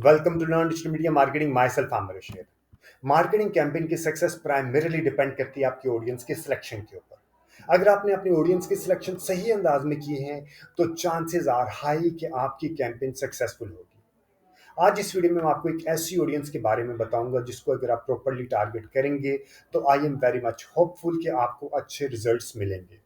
Welcome to Learn Digital Media Marketing. Myself, Amar Rashid. Marketing campaign की success primarily depend करती है आपकी audience के सिलेक्शन के ऊपर। अगर आपने अपनी ऑडियंस की सिलेक्शन सही अंदाज में किए हैं तो चांसेस आर हाई कि आपकी कैंपेन सक्सेसफुल होगी। आज इस वीडियो में मैं आपको एक ऐसी ऑडियंस के बारे में बताऊंगा जिसको अगर आप प्रॉपर्ली टारगेट करेंगे तो I am very much hopeful कि आपको अच्छे रिजल्ट्स मिलेंगे।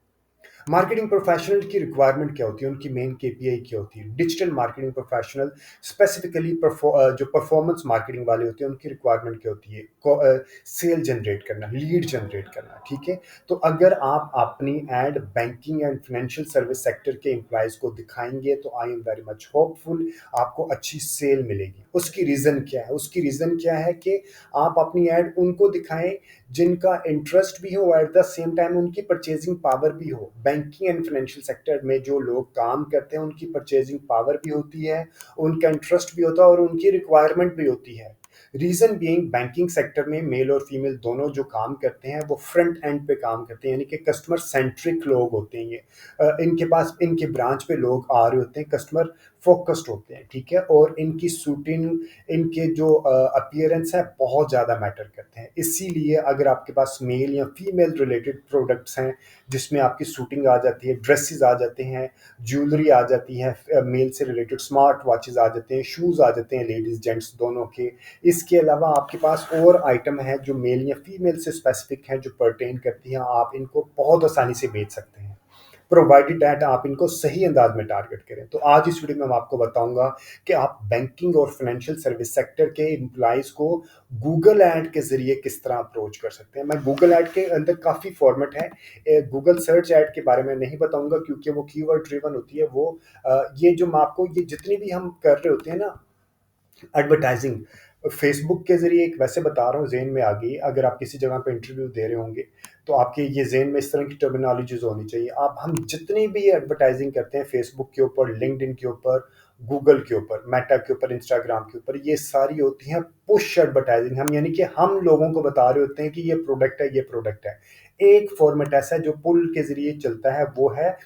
मार्केटिंग प्रोफेशनल की रिक्वायरमेंट क्या होती है, उनकी मेन केपीआई क्या होती है। डिजिटल मार्केटिंग प्रोफेशनल स्पेसिफिकली जो परफॉर्मेंस मार्केटिंग वाले होते हैं उनकी रिक्वायरमेंट क्या होती है, सेल जनरेट करना, लीड जनरेट करना। ठीक है, तो अगर आप अपनी ad banking and financial service sector के एम्प्लॉयज को दिखाएंगे तो I am very much hopeful आपको अच्छी सेल मिलेगी। उसकी रीज़न क्या है? उसकी रीज़न क्या है कि आप अपनी एड उनको दिखाएं जिनका इंटरेस्ट भी हो, एट द सेम टाइम उनकी परचेजिंग पावर भी हो। बैंकिंग एंड फाइनेंशियल सेक्टर में जो लोग काम करते हैं उनकी परचेजिंग पावर भी होती है, उनका इंटरेस्ट भी होता है और उनकी रिक्वायरमेंट भी होती है। रीजन बीइंग बैंकिंग सेक्टर में मेल और फीमेल दोनों जो काम करते हैं वो फ्रंट एंड पे काम करते हैं, यानी कि कस्टमर सेंट्रिक लोग होते हैं। ये इनके पास इनके ब्रांच पे लोग आ रहे होते हैं, कस्टमर फोकस्ड होते हैं। ठीक है, और इनकी शूटिंग, इनके जो अपीयरेंस है बहुत ज़्यादा मैटर करते हैं। इसीलिए अगर आपके पास मेल या फीमेल रिलेटेड प्रोडक्ट्स हैं जिसमें आपकी शूटिंग आ जाती है, ड्रेसेस आ जाते हैं, ज्वेलरी आ जाती है, मेल से रिलेटेड स्मार्ट वॉचेस आ जाते हैं, शूज़ आ जाते हैं लेडीज़ जेंट्स दोनों के। इसके अलावा आपके पास और आइटम है जो मेल या फीमेल से स्पेसिफिक हैं, जो पर्टेन करती हैं, आप इनको बहुत आसानी से बेच सकते हैं प्रोवाइडेड दैट आप इनको सही अंदाज में टारगेट करें। तो आज इस वीडियो में मैं आपको बताऊंगा कि आप बैंकिंग और फाइनेंशियल सर्विस सेक्टर के एम्प्लॉयज को गूगल ऐड के जरिए किस तरह अप्रोच कर सकते हैं। मैं गूगल ऐड के अंदर काफ़ी फॉर्मेट है, गूगल सर्च ऐड के बारे में नहीं बताऊंगा क्योंकि वो कीवर्ड ड्रिवन होती है। वो ये जो मैं आपको ये जितनी भी हम कर रहे होते हैं ना एडवर्टाइजिंग, फेसबुक के जरिए एक वैसे बता रहा हूँ, जेन में आ गई। अगर आप किसी जगह पे इंटरव्यू दे रहे होंगे तो आपके ये जेन में इस तरह की टर्मिनोलॉजीज होनी चाहिए। आप हम जितनी भी एडवर्टाइजिंग करते हैं फेसबुक के ऊपर, लिंक्डइन के ऊपर, गूगल के ऊपर, मेटा के ऊपर, इंस्टाग्राम के ऊपर, ये सारी होती हैं पुश एडवर्टाइजिंग। हम यानी कि हम लोगों को बता रहे होते हैं कि ये प्रोडक्ट है, ये प्रोडक्ट है। एक फॉर्मेट ऐसा है जो पुल के जरिए चलता है, वो है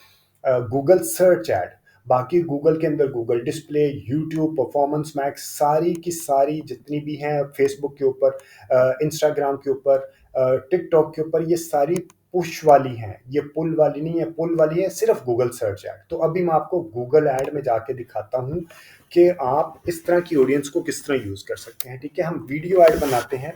गूगल सर्च ऐड। बाकी गूगल के अंदर Google display, YouTube, performance max, सारी की सारी जितनी भी हैं, फेसबुक के ऊपर, इंस्टाग्राम के ऊपर, टिकटॉक के ऊपर, ये सारी पुश वाली हैं, ये पुल वाली नहीं है। पुल वाली है सिर्फ गूगल सर्च ऐड। तो अभी मैं आपको गूगल ऐड में जाके दिखाता हूँ कि आप इस तरह की ऑडियंस को किस तरह यूज़ कर सकते हैं। ठीक है, हम वीडियो ऐड बनाते हैं।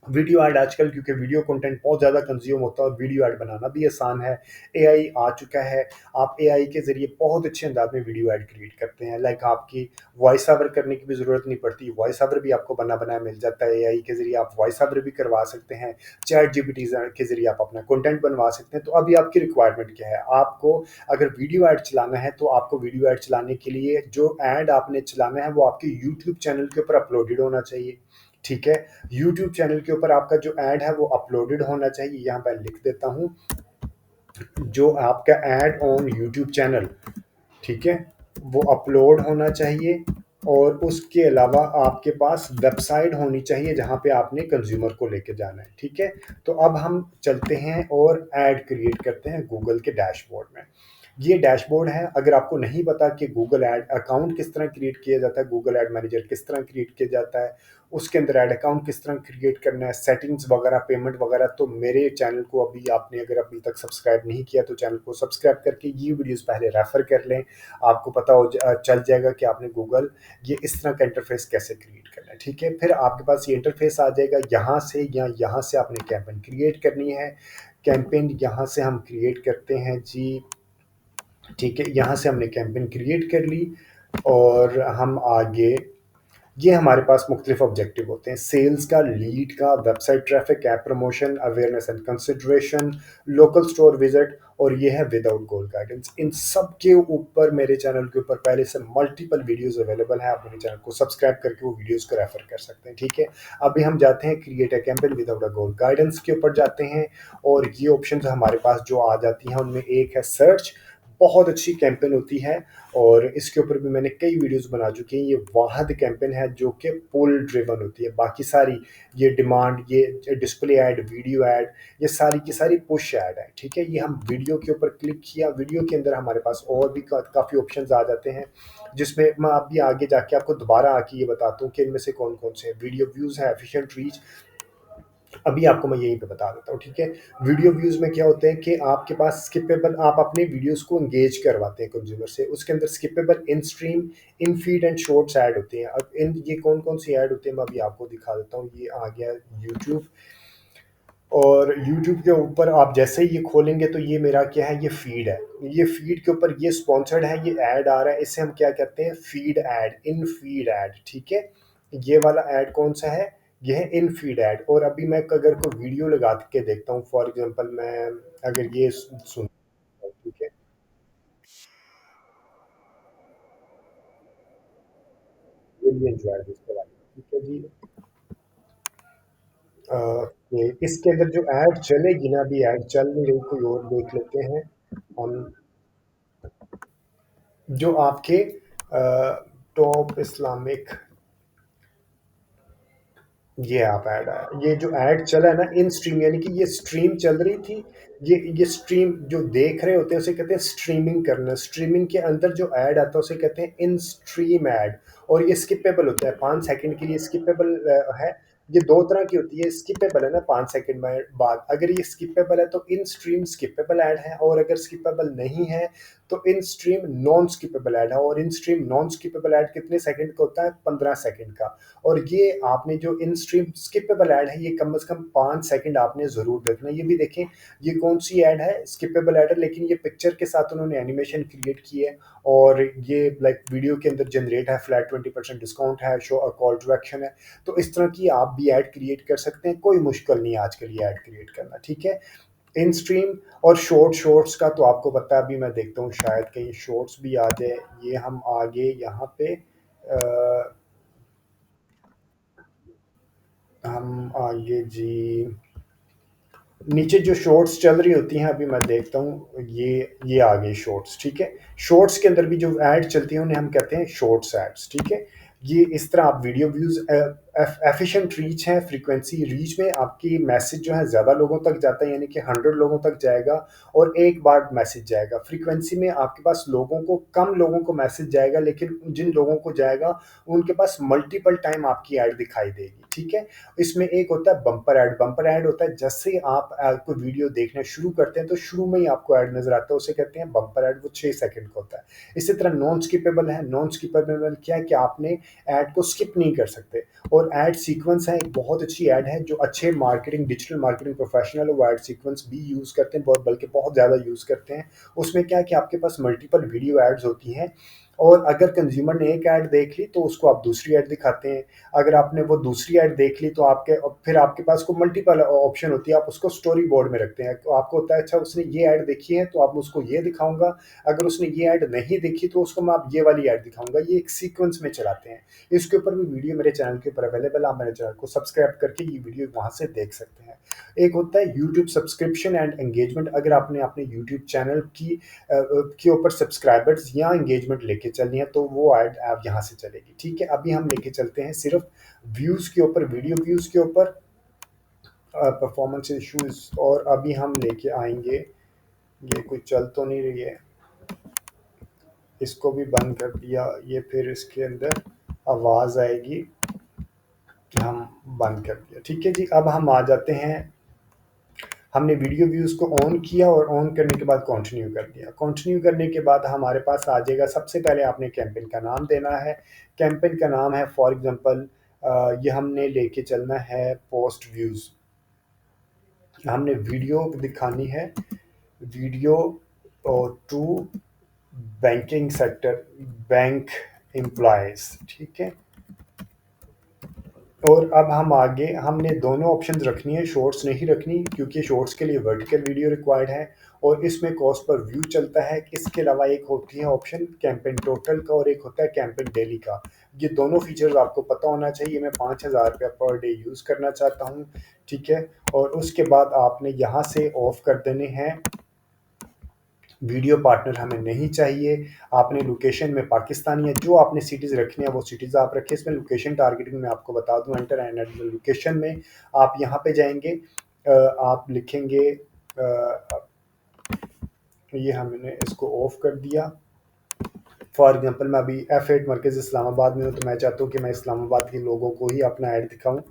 वीडियो ऐड आजकल क्योंकि वीडियो कंटेंट बहुत ज़्यादा कंज्यूम होता है और वीडियो ऐड बनाना भी आसान है, एआई आ चुका है। आप एआई के ज़रिए बहुत अच्छे अंदाज में वीडियो ऐड क्रिएट करते हैं। लाइक आपकी वॉइस ओवर करने की भी ज़रूरत नहीं पड़ती, वॉइस ओवर भी आपको बना बनाया मिल जाता है। एआई के ज़रिए आप वॉइस ओवर भी करवा सकते हैं, चैट जीपीटी के ज़रिए आप अपना कंटेंट बनवा सकते हैं। तो अभी आपकी रिक्वायरमेंट क्या है? आपको अगर वीडियो ऐड चलाना है तो आपको वीडियो ऐड चलाने के लिए जो ऐड आपने चलाना है वो आपके यूट्यूब चैनल के ऊपर अपलोडेड होना चाहिए। ठीक है, यूट्यूब चैनल के ऊपर आपका जो ऐड है वो अपलोडेड होना चाहिए। यहाँ पर लिख देता हूँ, जो आपका ऐड ऑन यूट्यूब चैनल, ठीक है, वो अपलोड होना चाहिए। और उसके अलावा आपके पास वेबसाइट होनी चाहिए जहाँ पे आपने कंज्यूमर को लेके जाना है। ठीक है, तो अब हम चलते हैं और ऐड क्रिएट करते हैं गूगल के डैशबोर्ड में। ये डैशबोर्ड है। अगर आपको नहीं पता कि गूगल ऐड अकाउंट किस तरह क्रिएट किया जाता है, गूगल ऐड मैनेजर किस तरह क्रिएट किया जाता है, उसके अंदर ऐड अकाउंट किस तरह क्रिएट करना है, सेटिंग्स वगैरह, पेमेंट वगैरह, तो मेरे चैनल को अभी आपने अगर अभी तक सब्सक्राइब नहीं किया तो चैनल को सब्सक्राइब करके ये वीडियोस पहले रेफर कर लें। आपको पता चल जाएगा कि आपने गूगल ये इस तरह का इंटरफेस कैसे क्रिएट करना है। ठीक है, फिर आपके पास ये इंटरफेस आ जाएगा। यहाँ से या यहाँ से आपने कैंपेन क्रिएट करनी है। कैंपेन यहाँ से हम क्रिएट करते हैं जी। ठीक है, यहाँ से हमने कैंपेन क्रिएट कर ली और हम आगे, ये हमारे पास मुख्तलिफ ऑब्जेक्टिव होते हैं: सेल्स का, लीड का, website traffic, app promotion, awareness and consideration, local store visit, और ये है विदाउट गोल गाइडेंस। इन सब के ऊपर मेरे चैनल के ऊपर पहले से मल्टीपल वीडियोस अवेलेबल हैं। आप मेरे चैनल को सब्सक्राइब करके वो वीडियोस को रेफर कर सकते हैं। ठीक है, अभी हम जाते हैं create a campaign without a goal guidance के ऊपर जाते हैं और ये ऑप्शंस हमारे पास जो आ जाती हैं उनमें एक है सर्च, बहुत अच्छी कैंपेन होती है और इसके ऊपर भी मैंने कई वीडियोस बना चुके हैं। ये वाहद कैंपेन है जो कि पुल ड्रिवन होती है। बाकी सारी ये डिमांड, ये डिस्प्ले ऐड, वीडियो ऐड, ये सारी की सारी पुश ऐड है, ठीक है। ये हम वीडियो के ऊपर क्लिक किया, वीडियो के अंदर हमारे पास और भी काफ़ी ऑप्शंस आ जाते हैं, जिसमें मैं अभी आगे जाके आपको दोबारा आके ये बताता हूँ कि इनमें से कौन कौन से हैं। वीडियो व्यूज़ है, एफिशिएंट रीच, अभी आपको मैं यहीं पे बता देता हूँ, ठीक है। वीडियो व्यूज़ में क्या होते हैं कि आपके पास स्किपेबल, आप अपने वीडियोस को एंगेज करवाते हैं कंज्यूमर से, उसके अंदर skippable, in stream, in feed and shorts add होते हैं। अब इन ये कौन कौन सी ऐड होते हैं मैं अभी आपको दिखा देता हूँ। ये आ गया यूट्यूब, और यूट्यूब के ऊपर आप जैसे ही ये खोलेंगे तो ये मेरा क्या है, ये फीड है। ये फीड के ऊपर ये स्पॉन्सर्ड है, ये ऐड आ रहा है, इसे हम क्या कहते हैं, फीड ऐड, इन फीड ऐड, ठीक है। ये वाला ऐड कौन सा है, ये है इन फीड ऐड। और अभी मैं अगर कोई वीडियो लगा के देखता हूँ, फॉर एग्जांपल मैं अगर ये सुन, ठीक है, रियली एंजॉय दिस, ठीक है जी। ये इसके अंदर जो ऐड चलेगी ना, अभी ऐड चल नहीं रही, कोई और देख लेते हैं हम। जो आपके टॉप इस्लामिक, ये आप ऐड आया, ये जो ऐड चला है ना, इन स्ट्रीम, यानी कि ये स्ट्रीम चल रही थी, ये स्ट्रीम जो देख रहे होते हैं उसे कहते हैं स्ट्रीमिंग करना। स्ट्रीमिंग के अंदर जो ऐड आता है उसे कहते हैं इन स्ट्रीम ऐड। और ये स्किपेबल होता है, 5 सेकंड के लिए स्किपेबल है। ये दो तरह की होती है, स्किपेबल है ना 5 सेकंड में बाद, अगर ये स्किपेबल है तो इन स्ट्रीम स्किपेबल ऐड है, और अगर स्किपेबल नहीं है तो इन स्ट्रीम नॉन स्किपेबल ऐड है। और इन स्ट्रीम नॉन स्किपेबल ऐड कितने सेकंड का होता है, 15 सेकंड का। और ये आपने जो इन स्ट्रीम स्किपेबल ऐड है, ये कम से कम 5 सेकंड आपने ज़रूर देखना। ये भी देखें, ये कौन सी ऐड है, स्किपेबल ऐड है, लेकिन ये पिक्चर के साथ उन्होंने एनिमेशन क्रिएट की है, और ये लाइक वीडियो के अंदर जनरेट है, फ्लैट 20% डिस्काउंट है, शो और कॉल टू एक्शन है। तो इस तरह की आप भी ऐड क्रिएट कर सकते हैं, कोई मुश्किल नहीं है आजकल ये ऐड क्रिएट करना, ठीक है। इन स्ट्रीम और शॉर्ट्स का तो आपको पता है, अभी मैं देखता हूँ शायद कहीं शॉर्ट्स भी आ जाए। ये हम आगे यहाँ पे हम आगे जी, नीचे जो शॉर्ट्स चल रही होती हैं, अभी मैं देखता हूँ, ये आ गई शॉर्ट्स, ठीक है। शॉर्ट्स के अंदर भी जो ऐड चलती हैं उन्हें हम कहते हैं शॉर्ट्स एड्स, ठीक है। ये इस तरह आप वीडियो व्यूज़, एफिशिएंट रीच है, फ्रीक्वेंसी रीच में आपकी मैसेज जो है ज़्यादा लोगों तक जाता है, यानी कि 100 लोगों तक जाएगा और एक बार मैसेज जाएगा। फ्रीक्वेंसी में आपके पास लोगों को, कम लोगों को मैसेज जाएगा, लेकिन जिन लोगों को जाएगा उनके पास मल्टीपल टाइम आपकी ऐड दिखाई देगी, ठीक है। इसमें एक होता है बम्पर ऐड। बम्पर ऐड होता है जैसे ही आप कोई वीडियो देखना शुरू करते हैं तो शुरू में ही आपको ऐड नजर आता है, उसे कहते हैं बम्पर ऐड, वो 6 सेकंड का होता है। इसी तरह नॉन स्किपेबल है। नॉन स्किपेबल क्या है कि आपने ऐड को स्किप नहीं कर सकते। और ऐड सीक्वेंस है, एक बहुत अच्छी ऐड है, जो अच्छे मार्केटिंग, डिजिटल मार्केटिंग प्रोफेशनल वो ऐड सीक्वेंस भी यूज़ करते हैं, बहुत बल्कि बहुत ज़्यादा यूज़ करते हैं। उसमें क्या है कि आपके पास मल्टीपल वीडियो एड्स होती हैं, और अगर कंज्यूमर ने एक ऐड देख ली तो उसको आप दूसरी ऐड दिखाते हैं। अगर आपने वो दूसरी ऐड देख ली तो आपके, फिर आपके पास को मल्टीपल ऑप्शन होती है, आप उसको स्टोरी बोर्ड में रखते हैं। तो आपको होता है अच्छा उसने ये ऐड देखी है तो आप उसको ये दिखाऊंगा, अगर उसने ये ऐड नहीं देखी तो उसको मैं आप ये वाली ऐड दिखाऊंगा। ये एक सीक्वेंस में चलाते हैं। इसके ऊपर भी वीडियो मेरे चैनल के ऊपर अवेलेबल है, आप मेरे चैनल को सब्सक्राइब करके ये वीडियो वहाँ से देख सकते हैं। एक होता है यूट्यूब सब्सक्रिप्शन एंड एंगेजमेंट। अगर आपने अपने यूट्यूब चैनल की के ऊपर सब्सक्राइबर्स या एंगेजमेंट लेके चलनी है तो वो ऐड आप यहाँ से चलेगी, ठीक है। अभी हम लेके चलते हैं सिर्फ व्यूज़ के ऊपर, वीडियो व्यूज़ के ऊपर, परफॉर्मेंस इश्यूज, और अभी हम लेके आएंगे, ये कोई चल तो नहीं रही है, इसको भी बंद कर दिया, ये फिर इसके अंदर आवाज़ आएगी, हम बंद कर दिया, ठीक है जी। अब हम आ जाते हैं, हमने वीडियो व्यूज़ को ऑन किया और ऑन करने के बाद कंटिन्यू कर दिया। कंटिन्यू करने के बाद हमारे पास आ जाएगा, सबसे पहले आपने कैंपेन का नाम देना है। कैंपेन का नाम है फॉर एग्जांपल, ये हमने लेके चलना है पोस्ट व्यूज़। हमने वीडियो दिखानी है, वीडियो और to banking sector, bank employees, ठीक है। और अब हम आगे, हमने दोनों ऑप्शंस रखनी है, शॉर्ट्स नहीं रखनी क्योंकि शॉर्ट्स के लिए वर्टिकल वीडियो रिक्वायर्ड है और इसमें कॉस्ट पर व्यू चलता है। इसके अलावा एक होती है ऑप्शन कैंपेन टोटल का और एक होता है कैंपेन डेली का। ये दोनों फीचर्स आपको पता होना चाहिए। मैं 5,000 रुपया पर डे यूज़ करना चाहता हूँ, ठीक है। और उसके बाद आपने यहाँ से ऑफ कर देने हैं वीडियो पार्टनर हमें नहीं चाहिए। आपने लोकेशन में पाकिस्तान या जो आपने सिटीज़ रखनी है वो सिटीज़ आप रखें। इसमें लोकेशन टारगेटिंग मैं आपको बता दूं, एंटर एंड लोकेशन में आप यहाँ पे जाएंगे, आप लिखेंगे ये हमने इसको ऑफ कर दिया। फॉर एग्जांपल मैं अभी F8 मरकज़ इस्लामाबाद में हूँ, तो मैं चाहता हूँ कि मैं इस्लामाबाद के लोगों को ही अपना ऐड दिखाऊँ।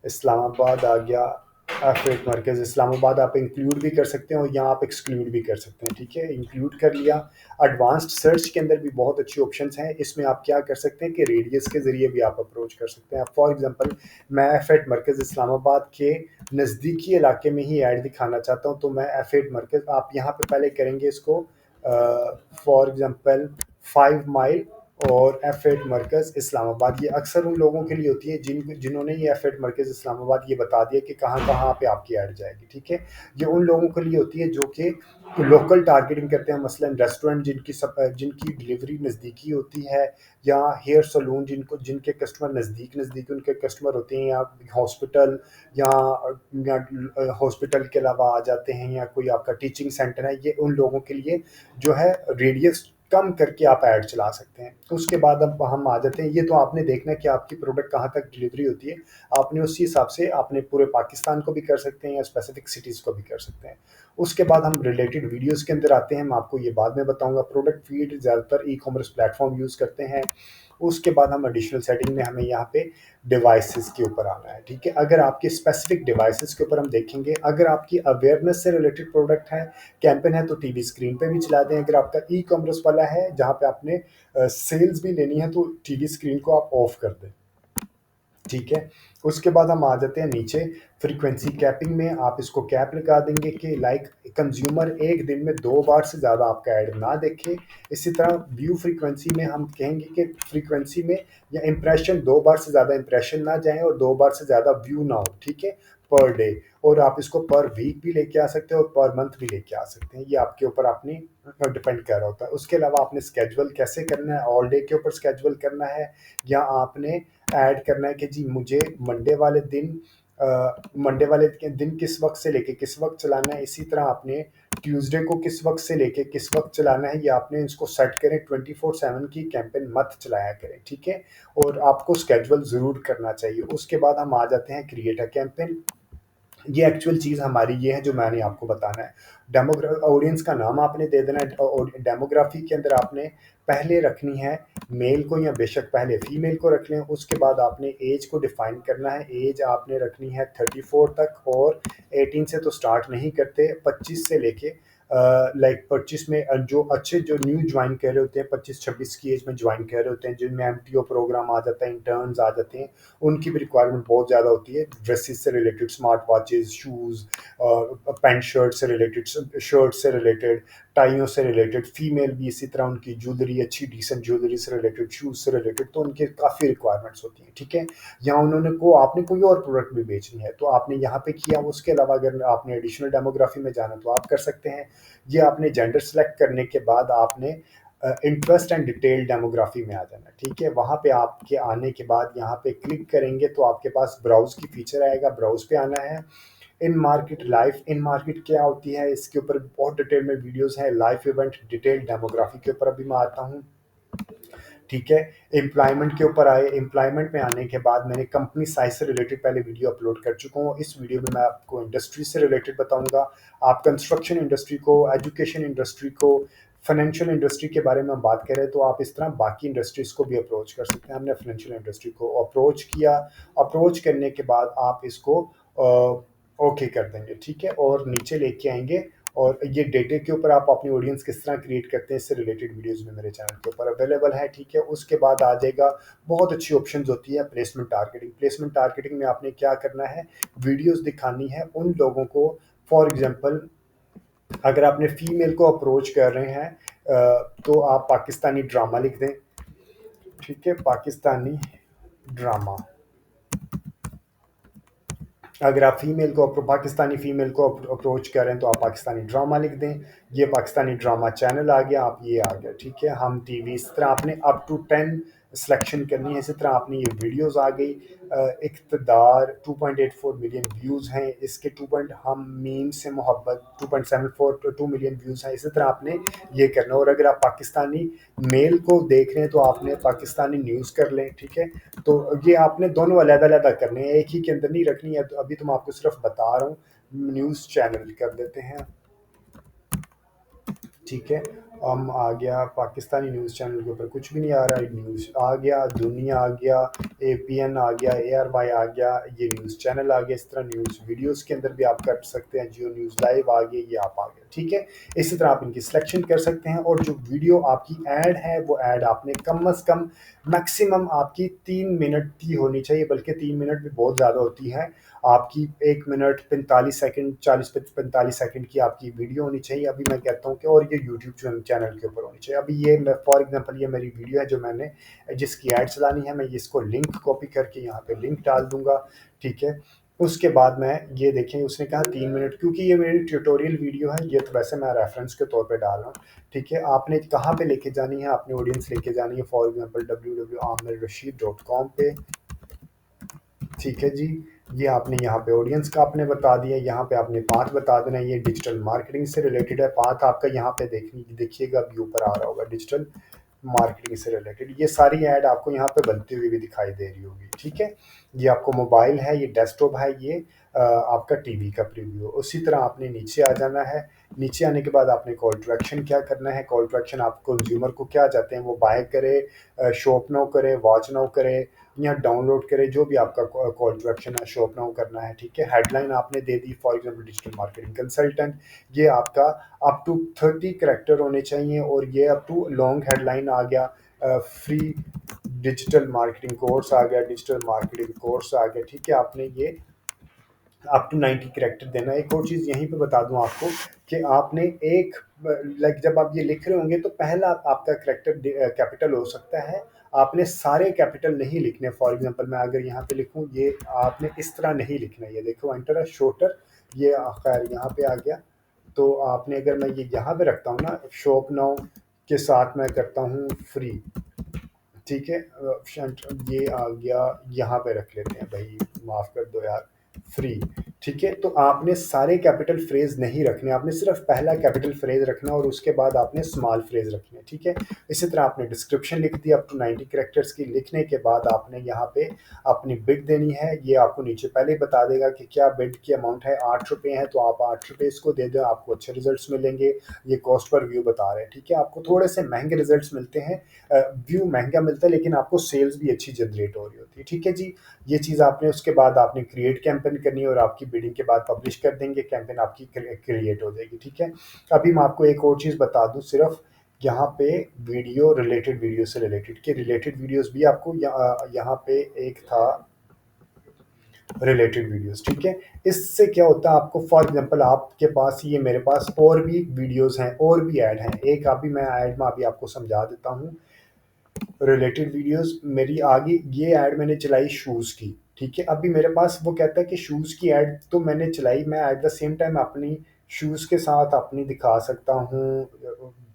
इस्लामाबाद आ गया, F8 मरकज़ इस्लामाबाद आप इंक्लूड भी कर सकते हैं और यहाँ आप एक्सक्लूड भी कर सकते हैं। ठीक है, इंक्लूड कर लिया। एडवांस्ड सर्च के अंदर भी बहुत अच्छी ऑप्शंस हैं। इसमें आप क्या कर सकते हैं कि रेडियस के ज़रिए भी आप अप्रोच कर सकते हैं। फॉर एग्जांपल मैं F8 मरकज़ इस्लामाबाद के नज़दीकी इलाके में ही ऐड दिखाना चाहता हूँ, तो मैं F8 मरकज़, आप यहाँ पे पहले करेंगे इसको फॉर एग्जांपल 5 माइल और F8 मरकज़ इस्लामाबाद। ये अक्सर उन लोगों के लिए होती है जिन्होंने ये F8 मरकज़ इस्लामाबाद ये बता दिया कि कहाँ कहाँ पे आपकी ऐड जाएगी। ठीक है, ये उन लोगों के लिए होती है जो कि लोकल टारगेटिंग करते हैं, मसलन रेस्टोरेंट जिनकी डिलीवरी नज़दीकी होती है, या हेयर सलून जिनके कस्टमर नज़दीक उनके कस्टमर होते हैं, या हॉस्पिटल या हॉस्पिटल के अलावा आ जाते हैं, या कोई आपका टीचिंग सेंटर है। ये उन लोगों के लिए जो है रेडियस कम करके आप ऐड चला सकते हैं। उसके बाद अब हम आ जाते हैं, ये तो आपने देखना है कि आपकी प्रोडक्ट कहाँ तक डिलीवरी होती है। आपने उसी हिसाब से आपने पूरे पाकिस्तान को भी कर सकते हैं या स्पेसिफिक सिटीज़ को भी कर सकते हैं। उसके बाद हम रिलेटेड वीडियोस के अंदर आते हैं, मैं आपको ये बाद में बताऊंगा। प्रोडक्ट फीड ज़्यादातर ई कॉमर्स प्लेटफॉर्म यूज़ करते हैं। उसके बाद हम एडिशनल सेटिंग में हमें यहाँ पे डिवाइसेस के ऊपर आना है। ठीक है, अगर आपके स्पेसिफिक डिवाइसेस के ऊपर हम देखेंगे, अगर आपकी अवेयरनेस से रिलेटेड प्रोडक्ट है, कैंपेन है, तो टीवी स्क्रीन पे भी चला दें। अगर आपका ई कॉमर्स वाला है जहाँ पे आपने सेल्स भी लेनी है, तो टीवी स्क्रीन को आप ऑफ कर दें। ठीक है, उसके बाद हम आ जाते हैं नीचे फ्रीक्वेंसी कैपिंग में। आप इसको कैप लगा देंगे कि लाइक कंज्यूमर एक दिन में 2 बार से ज़्यादा आपका ऐड ना देखे। इसी तरह व्यू फ्रीक्वेंसी में हम कहेंगे कि फ्रीक्वेंसी में या इंप्रेशन 2 बार से ज़्यादा इंप्रेशन ना जाए और 2 बार से ज़्यादा व्यू ना हो। ठीक है, पर डे, और आप इसको पर वीक भी लेके आ सकते हैं और पर मंथ भी लेके आ सकते हैं। ये आपके ऊपर अपनी डिपेंड कर रहा होता है। उसके अलावा आपने स्केजुअल कैसे करना है, ऑल डे के ऊपर स्केजुअल करना है, या आपने ऐड करना है कि जी मुझे मंडे वाले दिन किस वक्त से लेके किस वक्त चलाना है। इसी तरह आपने ट्यूसडे को किस वक्त से लेके किस वक्त चलाना है, ये आपने इसको सेट करें। 24/7 की कैंपेन मत चलाया करें। ठीक है, और आपको स्केजुअल ज़रूर करना चाहिए। उसके बाद हम आ जाते हैं क्रिएट अ कैंपेन। ये एक्चुअल चीज़ हमारी ये है जो मैंने आपको बताना है। ऑडियंस का नाम आपने दे देना है। और डेमोग्राफी के अंदर आपने पहले रखनी है मेल को, या बेशक पहले फीमेल को रख लें। उसके बाद आपने एज को डिफाइन करना है। एज आपने रखनी है 34 तक, और 18 से तो स्टार्ट नहीं करते, 25 से लेके लाइक 25 में जो अच्छे जो न्यू ज्वाइन कर रहे होते हैं, 25-26 की एज में ज्वाइन कर रहे होते हैं, जिनमें MTO प्रोग्राम आ जाता है, इंटर्न्स आ जाते हैं, उनकी भी रिक्वायरमेंट बहुत ज़्यादा होती है। ड्रेसेस से related, smart watches, shoes, pant shirt से रिलेटेड, शर्ट से रिलेटेड, टाइयों से रिलेटेड, फीमेल भी इसी तरह उनकी ज्वेलरी, अच्छी डिसेंट ज्वेलरी से रिलेटेड, शूज़ से रिलेटेड, तो उनके काफ़ी रिक्वायरमेंट्स होती हैं। ठीक है, यहाँ आपने कोई और प्रोडक्ट भी बेचनी है तो आपने यहाँ पे किया। उसके अलावा अगर आपने एडिशनल डेमोग्राफी में जाना तो आप कर सकते हैं। ये आपने जेंडर सेलेक्ट करने के बाद आपने इंटरेस्ट एंड डिटेल डेमोग्राफी में आ जाना। ठीक है, वहाँ पे आपके आने के बाद यहाँ पे क्लिक करेंगे तो आपके पास ब्राउज की फीचर आएगा, ब्राउज पे आना है। इन मार्केट लाइव, इन मार्केट क्या होती है, इसके ऊपर बहुत डिटेल में वीडियोस हैं। लाइव इवेंट डिटेल डेमोग्राफी के ऊपर अभी मैं आता हूँ। ठीक है, एम्प्लॉयमेंट के ऊपर आए। एम्प्लॉयमेंट में आने के बाद मैंने कंपनी साइज से रिलेटेड पहले वीडियो अपलोड कर चुका हूँ। इस वीडियो में मैं आपको इंडस्ट्री से रिलेटेड बताऊंगा। आप कंस्ट्रक्शन इंडस्ट्री को, एजुकेशन इंडस्ट्री को, फाइनेंशियल इंडस्ट्री के बारे में बात करें तो आप इस तरह बाकी इंडस्ट्रीज को भी अप्रोच कर सकते हैं। हमने फाइनेंशियल इंडस्ट्री को अप्रोच किया। अप्रोच करने के बाद आप इसको ओके कर देंगे। ठीक है, और नीचे लेके आएंगे, और ये डेटे के ऊपर आप अपनी ऑडियंस किस तरह क्रिएट करते हैं, इससे रिलेटेड वीडियोस भी मेरे चैनल के ऊपर अवेलेबल है। ठीक है, उसके बाद आ जाएगा, बहुत अच्छी ऑप्शंस होती है प्लेसमेंट टारगेटिंग। प्लेसमेंट टारगेटिंग में आपने क्या करना है, वीडियोस दिखानी है उन लोगों को। फॉर एग्जांपल अगर आपने फीमेल को अप्रोच कर रहे हैं तो आप पाकिस्तानी ड्रामा लिख दें। ठीक है, पाकिस्तानी ड्रामा। अगर आप पाकिस्तानी फीमेल को अप्रोच करें तो आप पाकिस्तानी ड्रामा लिख दें। ये पाकिस्तानी ड्रामा चैनल आ गया, आप ये आ गया। ठीक है, हम टीवी, इस तरह आपने अप टू 10 सिलेक्शन करनी है। इसी तरह आपने ये वीडियोस आ गई, इक़्तिदार 2.84 मिलियन व्यूज़ हैं इसके, हम मीम से मोहब्बत 2.74 मिलियन व्यूज़ हैं। इसी तरह आपने ये करना। और अगर आप पाकिस्तानी मेल को देख रहे हैं तो आपने पाकिस्तानी न्यूज़ कर लें, ठीक है। तो ये आपने दोनों अलग-अलग करने हैं, एक ही के अंदर नहीं रखनी है। तो अभी तो मैं आपको सिर्फ बता रहा हूँ। न्यूज़ चैनल कर देते हैं, ठीक है। हम आ गया पाकिस्तानी न्यूज़ चैनल के ऊपर कुछ भी नहीं आ रहा है, न्यूज़ आ गया, दुनिया आ गया, एपीएन आ गया, ARY आ गया, ये न्यूज़ चैनल आ गया। इस तरह न्यूज़ वीडियोस के अंदर भी आप कर सकते हैं, जियो न्यूज़ लाइव आ गया, ये आप आ गए, ठीक है। इसी तरह आप इनकी सिलेक्शन कर सकते हैं। और जो वीडियो आपकी ऐड है वो ऐड आपने कम अज़ कम मैक्सिमम आपकी 3 मिनट की होनी चाहिए, बल्कि 3 मिनट भी बहुत ज़्यादा होती है। आपकी 1 मिनट 45 सेकंड, 40-45 सेकंड की आपकी वीडियो होनी चाहिए। अभी मैं कहता हूँ कि और ये यूट्यूब चैनल के ऊपर होनी चाहिए। अभी ये मैं फॉर एग्जांपल ये मेरी वीडियो है जो मैंने जिसकी ऐड चलानी है, मैं इसको लिंक कॉपी करके यहाँ पे लिंक डाल दूंगा, ठीक है। उसके बाद मैं ये देखें, उसने कहा 3 मिनट, क्योंकि ये मेरी ट्यूटोरियल वीडियो है, ये तो वैसे मैं रेफरेंस के तौर पे डाल रहा हूँ, ठीक है। आपने कहाँ पे लेके जानी है, आपने ऑडियंस लेके जानी है फॉर एग्जांपल www.amirrashid.com पे, ठीक है जी। ये आपने यहाँ पे ऑडियंस का आपने बता दिया, यहाँ पे आपने पाथ बता देना, ये डिजिटल मार्केटिंग से रिलेटेड है। पाथ आपका यहाँ पे देखिएगा अभी ऊपर आ रहा होगा, डिजिटल मार्केटिंग से रिलेटेड। ये सारी ऐड आपको यहाँ पे बनती हुई भी दिखाई दे रही होगी, ठीक है। ये आपको मोबाइल है, ये डेस्कटॉप है, ये आपका टीवी का प्रीव्यू। उसी तरह आपने नीचे आ जाना है। नीचे आने के बाद आपने कॉल टू एक्शन क्या करना है। कॉल टू एक्शन आप कंज्यूमर को क्या चाहते हैं, वो बाय करे, शॉप नाउ करे, वॉच नाउ करे या डाउनलोड करे, जो भी आपका कॉल टू एक्शन है, शॉप नाउ करना है, ठीक है। हेडलाइन आपने दे दी for example digital marketing consultant, ये आपका अप टू 30 करैक्टर होने चाहिए। और ये अप टू लॉन्ग हेडलाइन आ गया, फ्री डिजिटल मार्केटिंग कोर्स आ गया, डिजिटल मार्केटिंग कोर्स आ गया, ठीक है। आपने ये अप टू 90 करैक्टर देना है। एक और चीज़ यहीं पे बता दूं आपको कि आपने एक लाइक जब आप ये लिख रहे होंगे तो पहला आपका करैक्टर कैपिटल हो सकता है, आपने सारे कैपिटल नहीं लिखने। फॉर एग्जांपल मैं अगर यहाँ पे लिखूँ, ये आपने इस तरह नहीं लिखना। ये देखो एंटर है शॉर्टर, ये खैर यहाँ पे आ गया। तो आपने अगर मैं ये यहाँ पे रखता हूँ ना, शॉप नाउ के साथ मैं करता हूँ फ्री, ठीक है। ये आ गया, यहाँ पे रख लेते हैं भाई, माफ़ कर दो यार, फ्री, ठीक है। तो आपने सारे कैपिटल फ्रेज नहीं रखने, आपने सिर्फ पहला कैपिटल फ्रेज रखना और उसके बाद आपने स्मॉल फ्रेज रखने, ठीक है। इसी तरह आपने डिस्क्रिप्शन लिख दी अप टू 90 कैरेक्टर्स की। लिखने के बाद आपने यहाँ पे अपनी बिड देनी है। ये आपको नीचे पहले ही बता देगा कि क्या बिड की अमाउंट है, 8 रुपये है, तो आप 8 रुपये इसको दे दें, आपको अच्छे रिजल्ट्स मिलेंगे। ये कॉस्ट पर व्यू बता रहे हैं, ठीक है। आपको थोड़े से महंगे रिजल्ट्स मिलते हैं, व्यू महंगा मिलता है, लेकिन आपको सेल्स भी अच्छी जनरेट हो रही होती है, ठीक है जी। ये चीज़ आपने उसके बाद आपने क्रिएट कैंपेन करनी है और आपकी बिडिंग के बाद पब्लिश कर देंगे, कैंपेन आपकी क्रिएट हो जाएगी, ठीक है। अभी मैं आपको एक और चीज़ बता दूं, सिर्फ यहाँ पे वीडियो से रिलेटेड के रिलेटेड वीडियोस भी आपको यहाँ पे एक था रिलेटेड वीडियोस, ठीक है। इससे क्या होता है, आपको फॉर एग्जांपल आपके पास, ये मेरे पास और भी वीडियोस हैं, और भी ऐड हैं। एक अभी मैं ऐड में अभी आपको समझा देता हूँ। रिलेटेड वीडियोस मेरी आगे, ये ऐड मैंने चलाई शूज़ की, ठीक है। अभी मेरे पास वो कहता है कि शूज़ की ऐड तो मैंने चलाई, मैं एट द सेम टाइम अपनी शूज़ के साथ अपनी दिखा सकता हूँ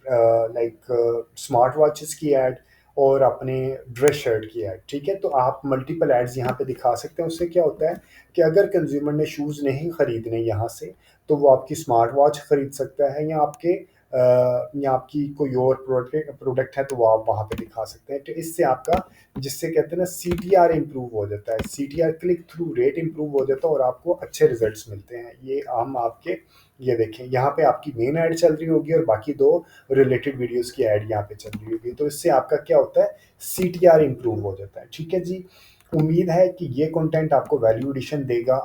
लाइक स्मार्ट वॉचेस की ऐड और अपने ड्रेस शर्ट की ऐड, ठीक है। तो आप मल्टीपल एड्स यहाँ पे दिखा सकते हैं। उससे क्या होता है कि अगर कंज्यूमर ने शूज़ नहीं खरीदने यहाँ से, तो वो आपकी स्मार्ट वॉच खरीद सकता है, या आपकी कोई और प्रोडक्ट है तो वो आप वहाँ पे दिखा सकते हैं। तो इससे आपका, जिससे कहते हैं ना, CTR इम्प्रूव हो जाता है, CTR click through rate improve हो जाता है और आपको अच्छे रिजल्ट्स मिलते हैं। ये हम आपके, ये देखें यहाँ पे आपकी मेन ऐड चल रही होगी और बाकी 2 रिलेटेड वीडियोस की ऐड यहाँ पे चल रही होगी। तो इससे आपका क्या होता है, CTR इम्प्रूव हो जाता है, ठीक है जी। उम्मीद है कि ये कंटेंट आपको वैल्यू एडिशन देगा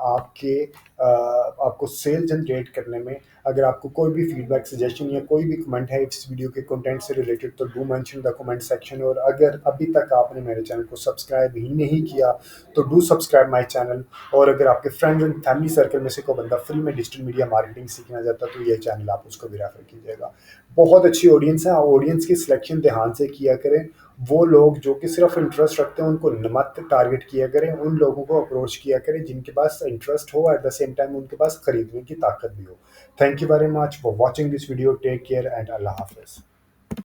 आपको सेल जनरेट करने में। अगर आपको कोई भी फीडबैक, सजेशन या कोई भी कमेंट है इस वीडियो के कंटेंट से रिलेटेड, तो do mention the comment section. और अगर अभी तक आपने मेरे चैनल को सब्सक्राइब ही नहीं किया तो डू सब्सक्राइब माय चैनल। और अगर आपके फ्रेंड्स एंड फैमिली सर्कल में से कोई बंदा फ्री में डिजिटल मीडिया मार्केटिंग सीखना चाहता है तो ये चैनल आप उसको भी रेफर कीजिएगा। बहुत अच्छी ऑडियंस है, ऑडियंस की सिलेक्शन ध्यान से किया करें। वो लोग जो कि सिर्फ इंटरेस्ट रखते हैं उनको मत टारगेट किया करें, उन लोगों को अप्रोच किया करें जिनके पास इंटरेस्ट हो, एट द सेम टाइम उनके पास खरीदने की ताकत भी हो। Thank you very much for watching this video. Take care and अल्लाह हाफिज़।